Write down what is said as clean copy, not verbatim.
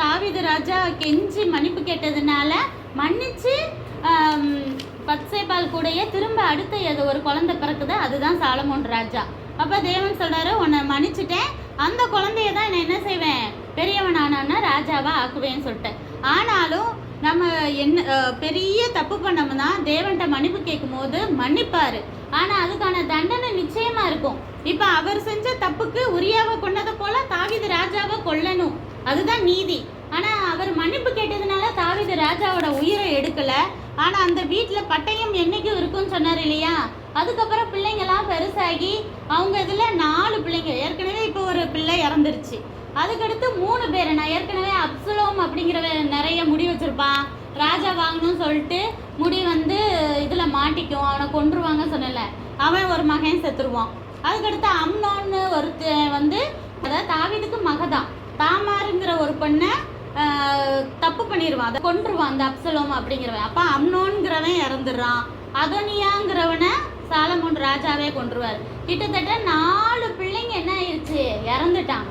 தாவீது ராஜா கெஞ்சி மன்னிப்பு கேட்டதுனால மன்னிச்சு பத்சேபால் கூடயே திரும்ப அடுத்த ஒரு குழந்தை பிறக்குது, அதுதான் சாலமோன் ராஜா. அப்போ தேவன் சொல்றாரு, உன்னை மன்னிச்சுட்டேன், அந்த குழந்தைய தான் நான் என்ன செய்வேன், பெரியவனானா ராஜாவா ஆக்குவேன்னு சொல்லிட்டு. ஆனாலும் நம்ம என்ன பெரிய தப்பு பண்ணோம்னா தேவன்கிட்ட மன்னிப்பு கேட்கும் போது மன்னிப்பாரு, ஆனால் அதுக்கான தண்டனை நிச்சயமா இருக்கும். இப்போ அவர் செஞ்ச தப்புக்கு உரியாவை கொண்டதை போல தாவீது ராஜாவை கொல்லணும், அதுதான் நீதி. ஆனால் அவர் மன்னிப்பு கேட்டதுனால தாவீது ராஜாவோட உயிரை எடுக்கல. ஆனால் அந்த வீட்டில் பட்டயம் என்னைக்கும் இருக்குன்னு சொன்னார் இல்லையா. அதுக்கப்புறம் பிள்ளைங்கெல்லாம் பெருசாகி அவங்க இதில் 4 பிள்ளைங்க, ஏற்கனவே இப்போ ஒரு பிள்ளை இறந்துருச்சு. அதுக்கடுத்து 3 பேர், நான் ஏற்கனவே அப்சலோம் அப்படிங்கிற நிறைய முடி வச்சிருப்பான், ராஜா வாங்கணும்னு சொல்லிட்டு முடி இதில் மாட்டிக்கும், அவனை கொன்றுவாங்க சொன்னல, அவன் ஒரு மகன் செத்துருவான். அதுக்கடுத்து அம்னோன்னு ஒருத்தன் அதாவது தாவீதுக்கு மகதான், தாமாருங்கிற ஒரு பொண்ணை தப்பு பண்ணிடுவான், அதை கொன்றுவான் அந்த அப்சலோம் அப்படிங்கிறவன். அப்போ அம்னோன்கிறவன் இறந்துடுறான், அதோனியாங்கிறவனை சாலமோன் ராஜாவே கொன்றுவார். கிட்டத்தட்ட 4 பிள்ளைங்க என்ன ஆயிடுச்சு, இறந்துட்டான்.